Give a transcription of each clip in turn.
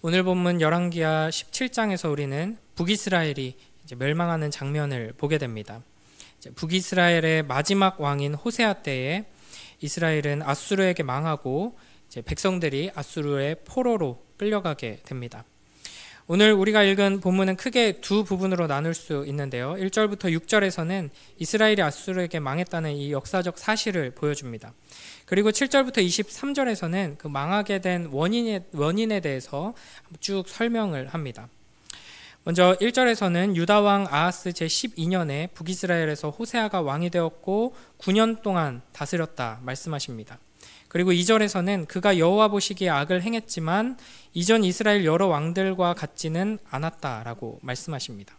오늘 본문 열왕기하 17장에서 우리는 북이스라엘이 이제 멸망하는 장면을 보게 됩니다. 북이스라엘의 마지막 왕인 호세아 때에 이스라엘은 아수르에게 망하고 이제 백성들이 아수르의 포로로 끌려가게 됩니다. 오늘 우리가 읽은 본문은 크게 두 부분으로 나눌 수 있는데요. 1절부터 6절에서는 이스라엘이 아수르에게 망했다는 이 역사적 사실을 보여줍니다. 그리고 7절부터 23절에서는 그 망하게 된 원인에 대해서 쭉 설명을 합니다. 먼저 1절에서는 유다왕 아하스 제12년에 북이스라엘에서 호세아가 왕이 되었고 9년 동안 다스렸다 말씀하십니다. 그리고 2절에서는 그가 여호와 보시기에 악을 행했지만 이전 이스라엘 여러 왕들과 같지는 않았다라고 말씀하십니다.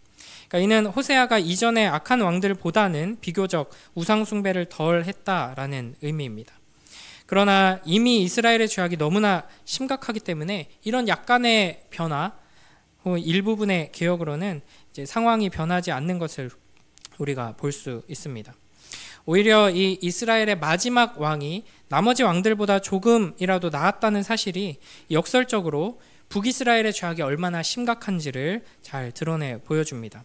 그러니까 이는 호세아가 이전의 악한 왕들보다는 비교적 우상 숭배를 덜 했다라는 의미입니다. 그러나 이미 이스라엘의 죄악이 너무나 심각하기 때문에 이런 약간의 변화 혹은 일부분의 개혁으로는 이제 상황이 변하지 않는 것을 우리가 볼 수 있습니다. 오히려 이 이스라엘의 마지막 왕이 나머지 왕들보다 조금이라도 나았다는 사실이 역설적으로 북이스라엘의 죄악이 얼마나 심각한지를 잘 드러내 보여줍니다.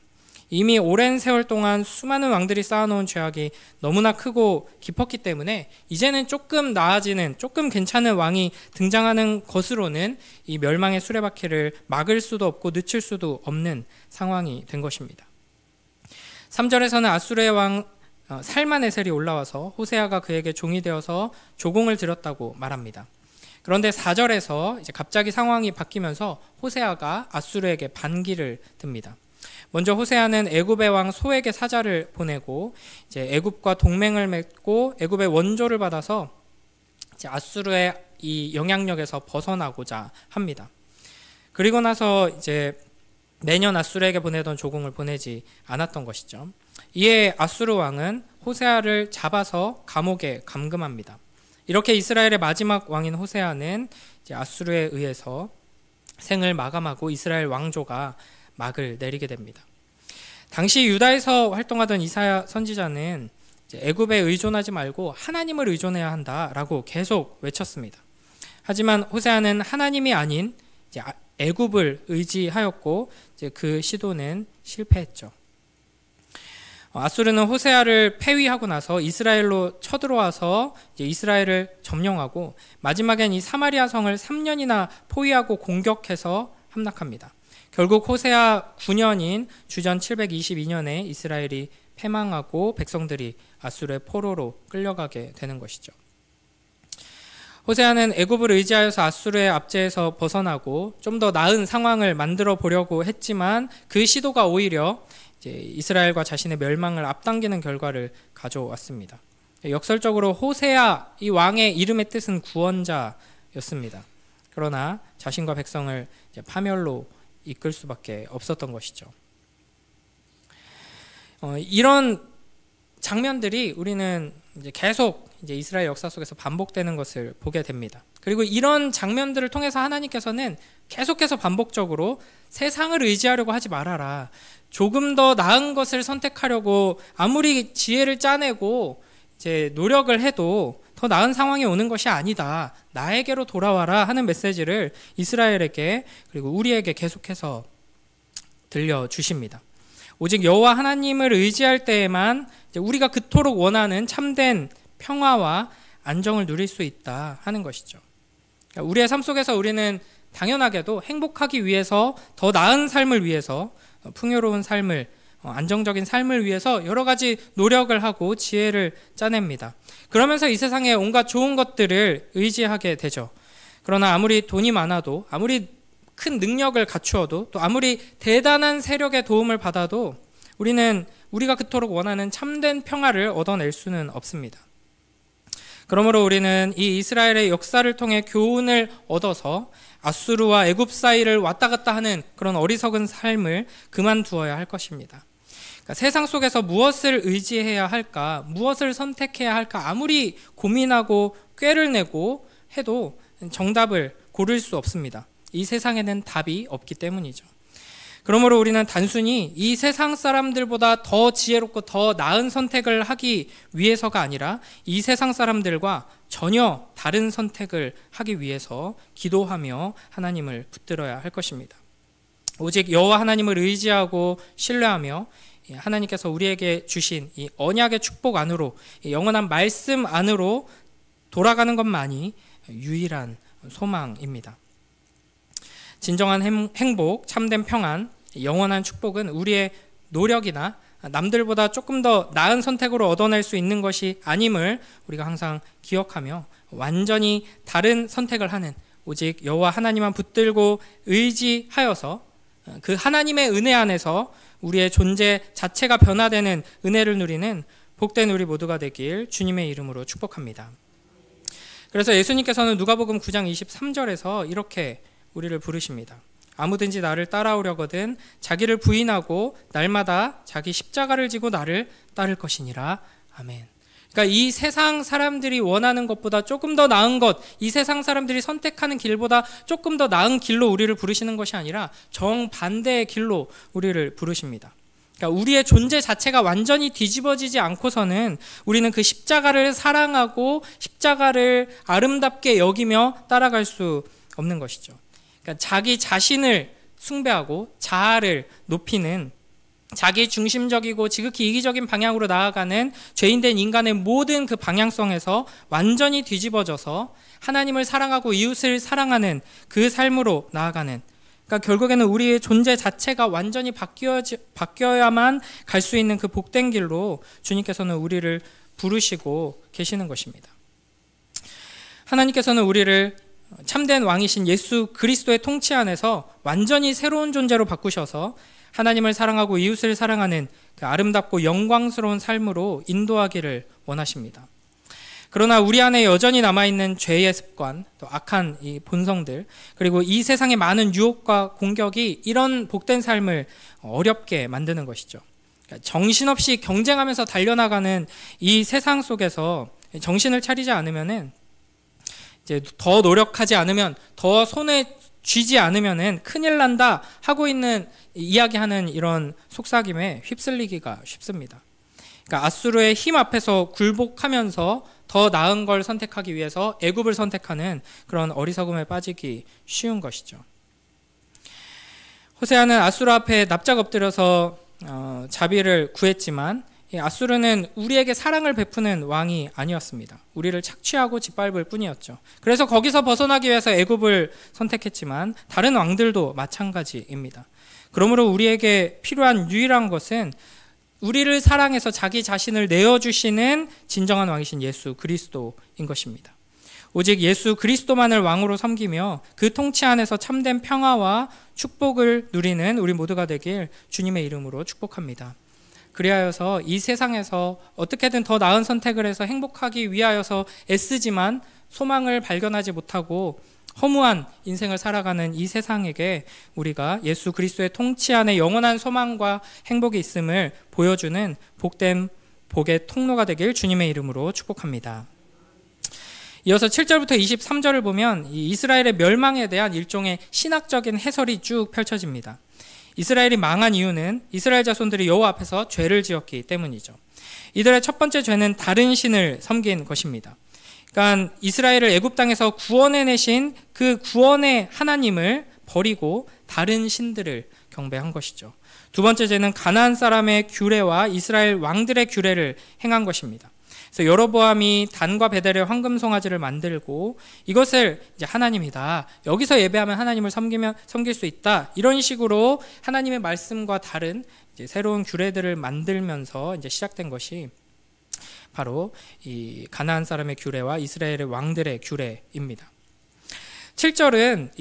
이미 오랜 세월 동안 수많은 왕들이 쌓아놓은 죄악이 너무나 크고 깊었기 때문에 이제는 조금 나아지는, 조금 괜찮은 왕이 등장하는 것으로는 이 멸망의 수레바퀴를 막을 수도 없고 늦출 수도 없는 상황이 된 것입니다. 3절에서는 아수르의 왕 살마네셀이 올라와서 호세아가 그에게 종이 되어서 조공을 드렸다고 말합니다. 그런데 4절에서 이제 갑자기 상황이 바뀌면서 호세아가 아수르에게 반기를 듭니다. 먼저 호세아는 애굽의 왕 소에게 사자를 보내고 이제 애굽과 동맹을 맺고 애굽의 원조를 받아서 이제 아수르의 이 영향력에서 벗어나고자 합니다. 그리고 나서 이제 매년 아수르에게 보내던 조공을 보내지 않았던 것이죠. 이에 아수르 왕은 호세아를 잡아서 감옥에 감금합니다. 이렇게 이스라엘의 마지막 왕인 호세아는 이제 아수르에 의해서 생을 마감하고 이스라엘 왕조가 막을 내리게 됩니다. 당시 유다에서 활동하던 이사야 선지자는 애굽에 의존하지 말고 하나님을 의존해야 한다라고 계속 외쳤습니다. 하지만 호세아는 하나님이 아닌 이제 애굽을 의지하였고 이제 그 시도는 실패했죠. 아수르는 호세아를 폐위하고 나서 이스라엘로 쳐들어와서 이제 이스라엘을 점령하고 마지막엔 이 사마리아 성을 3년이나 포위하고 공격해서 함락합니다. 결국 호세아 9년인 주전 722년에 이스라엘이 패망하고 백성들이 아수르의 포로로 끌려가게 되는 것이죠. 호세아는 애굽을 의지하여서 아수르의 압제에서 벗어나고 좀 더 나은 상황을 만들어 보려고 했지만 그 시도가 오히려 이제 이스라엘과 자신의 멸망을 앞당기는 결과를 가져왔습니다. 역설적으로 호세아 이 왕의 이름의 뜻은 구원자였습니다. 그러나 자신과 백성을 이제 파멸로 이끌 수밖에 없었던 것이죠. 이런 장면들이 우리는 이제 계속 이제 이스라엘 역사 속에서 반복되는 것을 보게 됩니다. 그리고 이런 장면들을 통해서 하나님께서는 계속해서 반복적으로 세상을 의지하려고 하지 말아라. 조금 더 나은 것을 선택하려고 아무리 지혜를 짜내고 이제 노력을 해도 더 나은 상황이 오는 것이 아니다. 나에게로 돌아와라 하는 메시지를 이스라엘에게 그리고 우리에게 계속해서 들려주십니다. 오직 여호와 하나님을 의지할 때에만 우리가 그토록 원하는 참된 평화와 안정을 누릴 수 있다 하는 것이죠. 우리의 삶 속에서 우리는 당연하게도 행복하기 위해서 더 나은 삶을 위해서 풍요로운 삶을 안정적인 삶을 위해서 여러 가지 노력을 하고 지혜를 짜냅니다. 그러면서 이 세상에 온갖 좋은 것들을 의지하게 되죠. 그러나 아무리 돈이 많아도 아무리 큰 능력을 갖추어도 또 아무리 대단한 세력의 도움을 받아도 우리는 우리가 그토록 원하는 참된 평화를 얻어낼 수는 없습니다. 그러므로 우리는 이 이스라엘의 역사를 통해 교훈을 얻어서 아수르와 애굽 사이를 왔다 갔다 하는 그런 어리석은 삶을 그만두어야 할 것입니다. 그러니까 세상 속에서 무엇을 의지해야 할까, 무엇을 선택해야 할까 아무리 고민하고 꾀를 내고 해도 정답을 고를 수 없습니다. 이 세상에는 답이 없기 때문이죠. 그러므로 우리는 단순히 이 세상 사람들보다 더 지혜롭고 더 나은 선택을 하기 위해서가 아니라 이 세상 사람들과 전혀 다른 선택을 하기 위해서 기도하며 하나님을 붙들어야 할 것입니다. 오직 여호와 하나님을 의지하고 신뢰하며 하나님께서 우리에게 주신 이 언약의 축복 안으로, 영원한 말씀 안으로 돌아가는 것만이 유일한 소망입니다. 진정한 행복, 참된 평안, 영원한 축복은 우리의 노력이나 남들보다 조금 더 나은 선택으로 얻어낼 수 있는 것이 아님을 우리가 항상 기억하며 완전히 다른 선택을 하는, 오직 여호와 하나님만 붙들고 의지하여서 그 하나님의 은혜 안에서 우리의 존재 자체가 변화되는 은혜를 누리는 복된 우리 모두가 되길 주님의 이름으로 축복합니다. 그래서 예수님께서는 누가복음 9장 23절에서 이렇게 우리를 부르십니다. 아무든지 나를 따라오려거든 자기를 부인하고 날마다 자기 십자가를 지고 나를 따를 것이니라. 아멘. 그러니까 이 세상 사람들이 원하는 것보다 조금 더 나은 것, 이 세상 사람들이 선택하는 길보다 조금 더 나은 길로 우리를 부르시는 것이 아니라 정반대의 길로 우리를 부르십니다. 그러니까 우리의 존재 자체가 완전히 뒤집어지지 않고서는 우리는 그 십자가를 사랑하고 십자가를 아름답게 여기며 따라갈 수 없는 것이죠. 그러니까 자기 자신을 숭배하고 자아를 높이는, 자기 중심적이고 지극히 이기적인 방향으로 나아가는 죄인된 인간의 모든 그 방향성에서 완전히 뒤집어져서 하나님을 사랑하고 이웃을 사랑하는 그 삶으로 나아가는, 그러니까 결국에는 우리의 존재 자체가 완전히 바뀌어야만 갈 수 있는 그 복된 길로 주님께서는 우리를 부르시고 계시는 것입니다. 하나님께서는 우리를 참된 왕이신 예수 그리스도의 통치 안에서 완전히 새로운 존재로 바꾸셔서 하나님을 사랑하고 이웃을 사랑하는 그 아름답고 영광스러운 삶으로 인도하기를 원하십니다. 그러나 우리 안에 여전히 남아있는 죄의 습관, 또 악한 이 본성들, 그리고 이 세상의 많은 유혹과 공격이 이런 복된 삶을 어렵게 만드는 것이죠. 그러니까 정신없이 경쟁하면서 달려나가는 이 세상 속에서 정신을 차리지 않으면은, 이제 더 노력하지 않으면, 더 손에 쥐지 않으면은 큰일 난다 하고 있는 이야기하는 이런 속삭임에 휩쓸리기가 쉽습니다. 그러니까 아수르의 힘 앞에서 굴복하면서 더 나은 걸 선택하기 위해서 애굽을 선택하는 그런 어리석음에 빠지기 쉬운 것이죠. 호세아는 아수르 앞에 납작 엎드려서 자비를 구했지만 아수르는 우리에게 사랑을 베푸는 왕이 아니었습니다. 우리를 착취하고 짓밟을 뿐이었죠. 그래서 거기서 벗어나기 위해서 애굽을 선택했지만 다른 왕들도 마찬가지입니다. 그러므로 우리에게 필요한 유일한 것은 우리를 사랑해서 자기 자신을 내어주시는 진정한 왕이신 예수 그리스도인 것입니다. 오직 예수 그리스도만을 왕으로 섬기며 그 통치 안에서 참된 평화와 축복을 누리는 우리 모두가 되길 주님의 이름으로 축복합니다. 그리하여서 이 세상에서 어떻게든 더 나은 선택을 해서 행복하기 위하여서 애쓰지만 소망을 발견하지 못하고 허무한 인생을 살아가는 이 세상에게 우리가 예수 그리스도의 통치 안에 영원한 소망과 행복이 있음을 보여주는 복된 복의 통로가 되길 주님의 이름으로 축복합니다. 이어서 7절부터 23절을 보면 이 이스라엘의 멸망에 대한 일종의 신학적인 해설이 쭉 펼쳐집니다. 이스라엘이 망한 이유는 이스라엘 자손들이 여호와 앞에서 죄를 지었기 때문이죠. 이들의 첫 번째 죄는 다른 신을 섬긴 것입니다. 그러니까 이스라엘을 애굽 땅에서 구원해내신 그 구원의 하나님을 버리고 다른 신들을 경배한 것이죠. 두 번째 죄는 가나안 사람의 규례와 이스라엘 왕들의 규례를 행한 것입니다. 그래서 여로보암이 단과 베델의 황금 송아지를 만들고 이것을 이제 하나님이다, 여기서 예배하면 하나님을 섬길 수 있다, 이런 식으로 하나님의 말씀과 다른 이제 새로운 규례들을 만들면서 이제 시작된 것이 바로 이 가나안 사람의 규례와 이스라엘의 왕들의 규례입니다. 7절은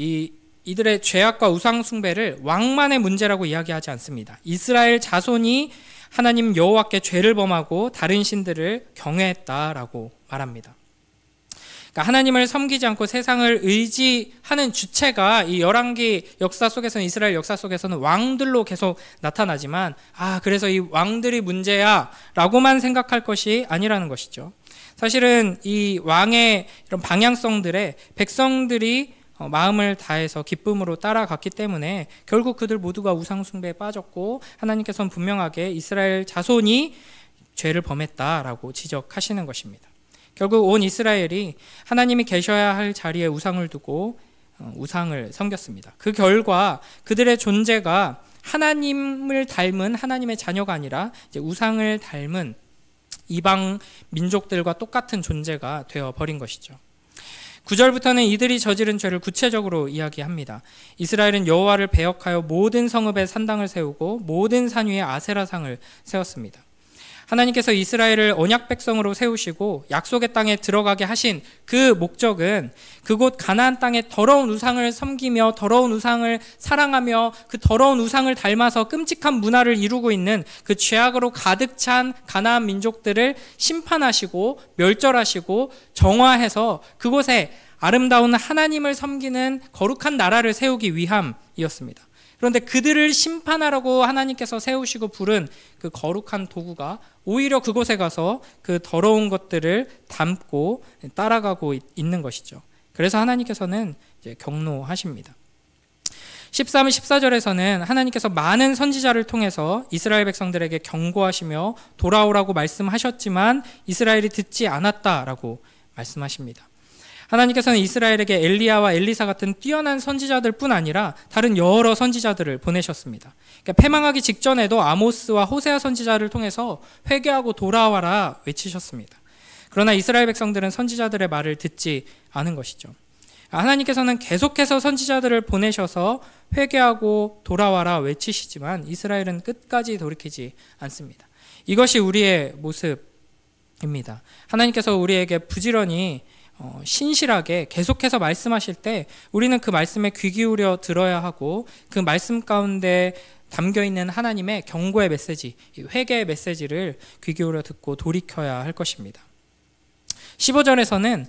이들의 죄악과 우상 숭배를 왕만의 문제라고 이야기하지 않습니다. 이스라엘 자손이 하나님 여호와께 죄를 범하고 다른 신들을 경외했다라고 말합니다. 그러니까 하나님을 섬기지 않고 세상을 의지하는 주체가 이 열왕기 역사 속에서는, 이스라엘 역사 속에서는 왕들로 계속 나타나지만 그래서 이 왕들이 문제야 라고만 생각할 것이 아니라는 것이죠. 사실은 이 왕의 이런 방향성들에 백성들이 마음을 다해서 기쁨으로 따라갔기 때문에 결국 그들 모두가 우상숭배에 빠졌고 하나님께서는 분명하게 이스라엘 자손이 죄를 범했다라고 지적하시는 것입니다. 결국 온 이스라엘이 하나님이 계셔야 할 자리에 우상을 두고 우상을 섬겼습니다. 그 결과 그들의 존재가 하나님을 닮은 하나님의 자녀가 아니라 이제 우상을 닮은 이방 민족들과 똑같은 존재가 되어 버린 것이죠. 9절부터는 이들이 저지른 죄를 구체적으로 이야기합니다. 이스라엘은 여호와를 배역하여 모든 성읍에 산당을 세우고 모든 산 위에 아세라상을 세웠습니다. 하나님께서 이스라엘을 언약 백성으로 세우시고 약속의 땅에 들어가게 하신 그 목적은 그곳 가나안 땅에 더러운 우상을 섬기며 더러운 우상을 사랑하며 그 더러운 우상을 닮아서 끔찍한 문화를 이루고 있는 그 죄악으로 가득 찬 가나안 민족들을 심판하시고 멸절하시고 정화해서 그곳에 아름다운 하나님을 섬기는 거룩한 나라를 세우기 위함이었습니다. 그런데 그들을 심판하라고 하나님께서 세우시고 부른 그 거룩한 도구가 오히려 그곳에 가서 그 더러운 것들을 담고 따라가고 있는 것이죠. 그래서 하나님께서는 이제 경노하십니다. 13, 14절에서는 하나님께서 많은 선지자를 통해서 이스라엘 백성들에게 경고하시며 돌아오라고 말씀하셨지만 이스라엘이 듣지 않았다라고 말씀하십니다. 하나님께서는 이스라엘에게 엘리야와 엘리사 같은 뛰어난 선지자들 뿐 아니라 다른 여러 선지자들을 보내셨습니다. 그러니까 패망하기 직전에도 아모스와 호세아 선지자를 통해서 회개하고 돌아와라 외치셨습니다. 그러나 이스라엘 백성들은 선지자들의 말을 듣지 않은 것이죠. 하나님께서는 계속해서 선지자들을 보내셔서 회개하고 돌아와라 외치시지만 이스라엘은 끝까지 돌이키지 않습니다. 이것이 우리의 모습입니다. 하나님께서 우리에게 부지런히 신실하게 계속해서 말씀하실 때 우리는 그 말씀에 귀 기울여 들어야 하고 그 말씀 가운데 담겨있는 하나님의 경고의 메시지, 회개의 메시지를 귀 기울여 듣고 돌이켜야 할 것입니다. 15절에서는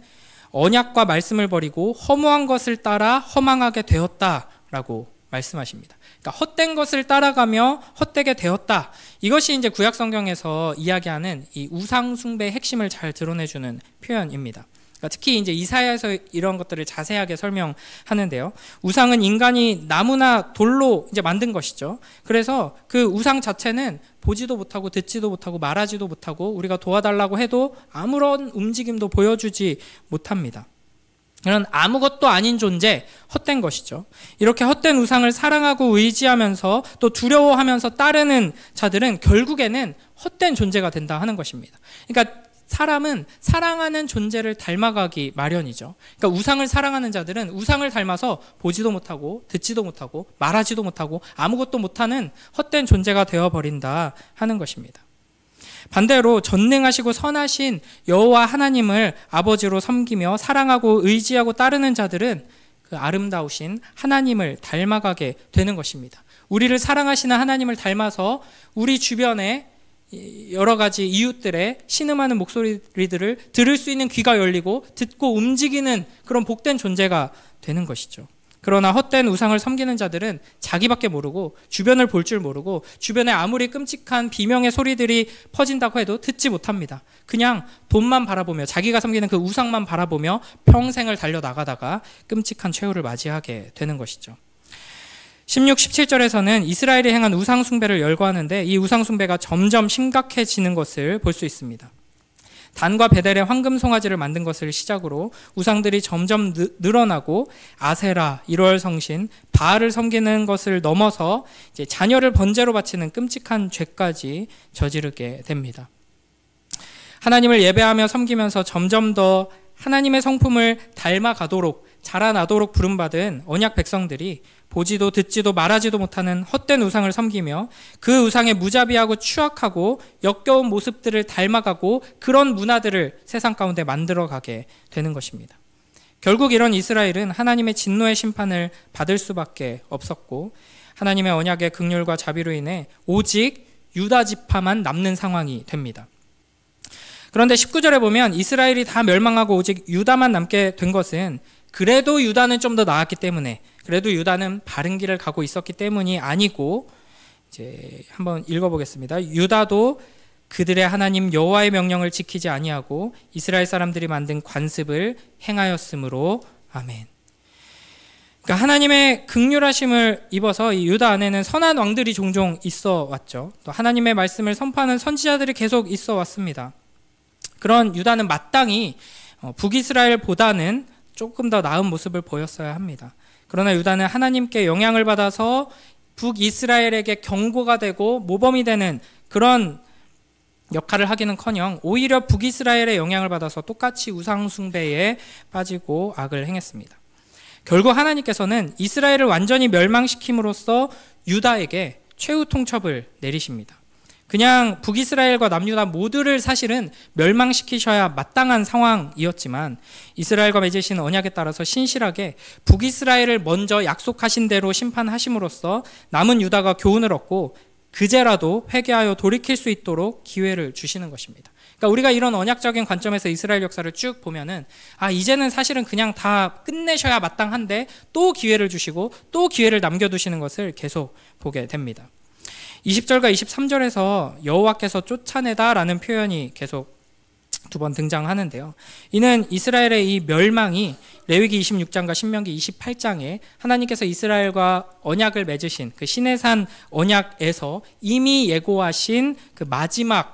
언약과 말씀을 버리고 허무한 것을 따라 허망하게 되었다라고 말씀하십니다. 그러니까 헛된 것을 따라가며 헛되게 되었다. 이것이 이제 구약 성경에서 이야기하는 이 우상 숭배의 핵심을 잘 드러내주는 표현입니다. 특히 이제 이사야에서 이런 것들을 자세하게 설명하는데요. 우상은 인간이 나무나 돌로 이제 만든 것이죠. 그래서 그 우상 자체는 보지도 못하고 듣지도 못하고 말하지도 못하고 우리가 도와달라고 해도 아무런 움직임도 보여주지 못합니다. 이런 아무것도 아닌 존재, 헛된 것이죠. 이렇게 헛된 우상을 사랑하고 의지하면서 또 두려워하면서 따르는 자들은 결국에는 헛된 존재가 된다 하는 것입니다. 그러니까 사람은 사랑하는 존재를 닮아가기 마련이죠. 그러니까 우상을 사랑하는 자들은 우상을 닮아서 보지도 못하고 듣지도 못하고 말하지도 못하고 아무것도 못하는 헛된 존재가 되어버린다 하는 것입니다. 반대로 전능하시고 선하신 여호와 하나님을 아버지로 섬기며 사랑하고 의지하고 따르는 자들은 그 아름다우신 하나님을 닮아가게 되는 것입니다. 우리를 사랑하시는 하나님을 닮아서 우리 주변에 여러 가지 이웃들의 신음하는 목소리들을 들을 수 있는 귀가 열리고 듣고 움직이는 그런 복된 존재가 되는 것이죠. 그러나 헛된 우상을 섬기는 자들은 자기밖에 모르고 주변을 볼 줄 모르고 주변에 아무리 끔찍한 비명의 소리들이 퍼진다고 해도 듣지 못합니다. 그냥 돈만 바라보며 자기가 섬기는 그 우상만 바라보며 평생을 달려나가다가 끔찍한 최후를 맞이하게 되는 것이죠. 16, 17절에서는 이스라엘이 행한 우상 숭배를 열거하는데 이 우상 숭배가 점점 심각해지는 것을 볼 수 있습니다. 단과 베델의 황금 송아지를 만든 것을 시작으로 우상들이 점점 늘어나고 아세라, 1월 성신, 바알을 섬기는 것을 넘어서 이제 자녀를 번제로 바치는 끔찍한 죄까지 저지르게 됩니다. 하나님을 예배하며 섬기면서 점점 더 하나님의 성품을 닮아가도록 자라나도록 부름받은 언약 백성들이 보지도 듣지도 말하지도 못하는 헛된 우상을 섬기며 그 우상의 무자비하고 추악하고 역겨운 모습들을 닮아가고 그런 문화들을 세상 가운데 만들어가게 되는 것입니다. 결국 이런 이스라엘은 하나님의 진노의 심판을 받을 수밖에 없었고 하나님의 언약의 긍휼과 자비로 인해 오직 유다 지파만 남는 상황이 됩니다. 그런데 19절에 보면 이스라엘이 다 멸망하고 오직 유다만 남게 된 것은 그래도 유다는 좀 더 나았기 때문에 그래도 유다는 바른 길을 가고 있었기 때문이 아니고 이제 한번 읽어보겠습니다. 유다도 그들의 하나님 여호와의 명령을 지키지 아니하고 이스라엘 사람들이 만든 관습을 행하였으므로 아멘. 그러니까 하나님의 긍휼하심을 입어서 이 유다 안에는 선한 왕들이 종종 있어 왔죠. 또 하나님의 말씀을 선포하는 선지자들이 계속 있어 왔습니다. 그런 유다는 마땅히 북이스라엘보다는 조금 더 나은 모습을 보였어야 합니다. 그러나 유다는 하나님께 영향을 받아서 북이스라엘에게 경고가 되고 모범이 되는 그런 역할을 하기는커녕 오히려 북이스라엘의 영향을 받아서 똑같이 우상 숭배에 빠지고 악을 행했습니다. 결국 하나님께서는 이스라엘을 완전히 멸망시킴으로써 유다에게 최후 통첩을 내리십니다. 그냥 북이스라엘과 남유다 모두를 사실은 멸망시키셔야 마땅한 상황이었지만 이스라엘과 맺으신 언약에 따라서 신실하게 북이스라엘을 먼저 약속하신 대로 심판하심으로써 남은 유다가 교훈을 얻고 그제라도 회개하여 돌이킬 수 있도록 기회를 주시는 것입니다. 그러니까 우리가 이런 언약적인 관점에서 이스라엘 역사를 쭉 보면은 이제는 사실은 그냥 다 끝내셔야 마땅한데 또 기회를 주시고 또 기회를 남겨두시는 것을 계속 보게 됩니다. 20절과 23절에서 여호와께서 쫓아내다라는 표현이 계속 두 번 등장하는데요. 이는 이스라엘의 이 멸망이 레위기 26장과 신명기 28장에 하나님께서 이스라엘과 언약을 맺으신 그 시내산 언약에서 이미 예고하신 그 마지막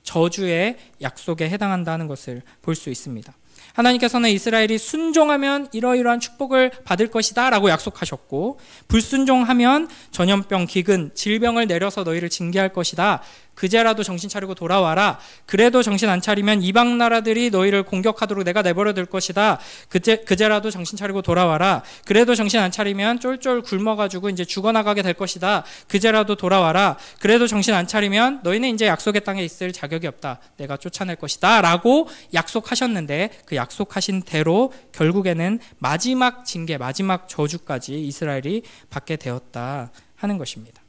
저주의 약속에 해당한다는 것을 볼 수 있습니다. 하나님께서는 이스라엘이 순종하면 이러이러한 축복을 받을 것이다 라고 약속하셨고 불순종하면 전염병, 기근, 질병을 내려서 너희를 징계할 것이다. 그제라도 정신 차리고 돌아와라. 그래도 정신 안 차리면 이방 나라들이 너희를 공격하도록 내가 내버려 둘 것이다. 그제라도 정신 차리고 돌아와라. 그래도 정신 안 차리면 쫄쫄 굶어가지고 이제 죽어나가게 될 것이다. 그제라도 돌아와라. 그래도 정신 안 차리면 너희는 이제 약속의 땅에 있을 자격이 없다. 내가 쫓아낼 것이다. 라고 약속하셨는데 그 약속하신 대로 결국에는 마지막 징계, 마지막 저주까지 이스라엘이 받게 되었다 하는 것입니다.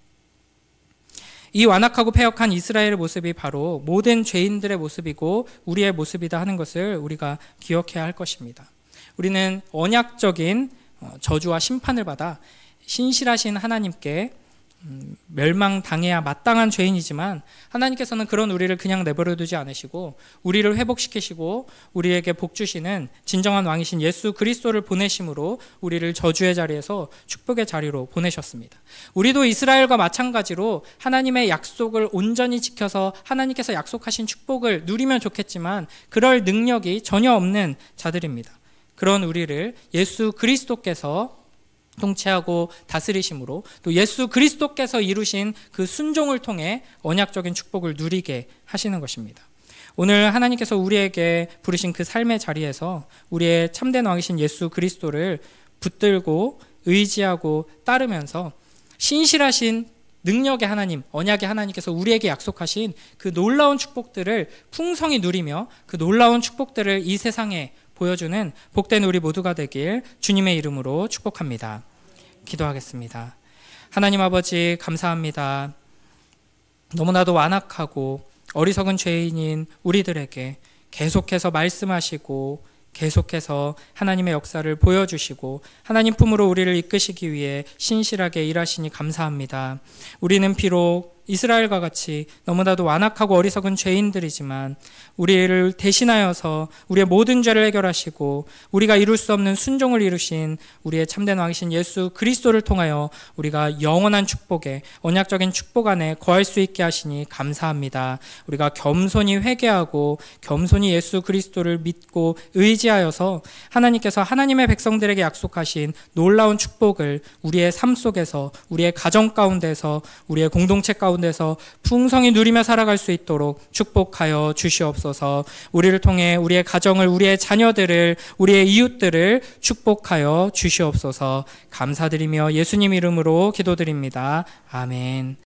이 완악하고 패역한 이스라엘의 모습이 바로 모든 죄인들의 모습이고 우리의 모습이다 하는 것을 우리가 기억해야 할 것입니다. 우리는 언약적인 저주와 심판을 받아 신실하신 하나님께 멸망당해야 마땅한 죄인이지만 하나님께서는 그런 우리를 그냥 내버려 두지 않으시고 우리를 회복시키시고 우리에게 복 주시는 진정한 왕이신 예수 그리스도를 보내심으로 우리를 저주의 자리에서 축복의 자리로 보내셨습니다. 우리도 이스라엘과 마찬가지로 하나님의 약속을 온전히 지켜서 하나님께서 약속하신 축복을 누리면 좋겠지만 그럴 능력이 전혀 없는 자들입니다. 그런 우리를 예수 그리스도께서 통치하고 다스리심으로 또 예수 그리스도께서 이루신 그 순종을 통해 언약적인 축복을 누리게 하시는 것입니다. 오늘 하나님께서 우리에게 부르신 그 삶의 자리에서 우리의 참된 왕이신 예수 그리스도를 붙들고 의지하고 따르면서 신실하신 능력의 하나님, 언약의 하나님께서 우리에게 약속하신 그 놀라운 축복들을 풍성히 누리며 그 놀라운 축복들을 이 세상에 보여주는 복된 우리 모두가 되길 주님의 이름으로 축복합니다. 기도하겠습니다. 하나님 아버지 감사합니다. 너무나도 완악하고 어리석은 죄인인 우리들에게 계속해서 말씀하시고 계속해서 하나님의 역사를 보여주시고 하나님 품으로 우리를 이끄시기 위해 신실하게 일하시니 감사합니다. 우리는 비록 이스라엘과 같이 너무나도 완악하고 어리석은 죄인들이지만 우리를 대신하여서 우리의 모든 죄를 해결하시고 우리가 이룰 수 없는 순종을 이루신 우리의 참된 왕이신 예수 그리스도를 통하여 우리가 영원한 축복에 언약적인 축복 안에 거할 수 있게 하시니 감사합니다. 우리가 겸손히 회개하고 겸손히 예수 그리스도를 믿고 의지하여서 하나님께서 하나님의 백성들에게 약속하신 놀라운 축복을 우리의 삶 속에서 우리의 가정 가운데서 우리의 공동체 가운데서 풍성히 누리며 살아갈 수 있도록 축복하여 주시옵소서. 우리를 통해 우리의 가정을, 우리의 자녀들을, 우리의 이웃들을 축복하여 주시옵소서. 감사드리며 예수님 이름으로 기도드립니다. 아멘.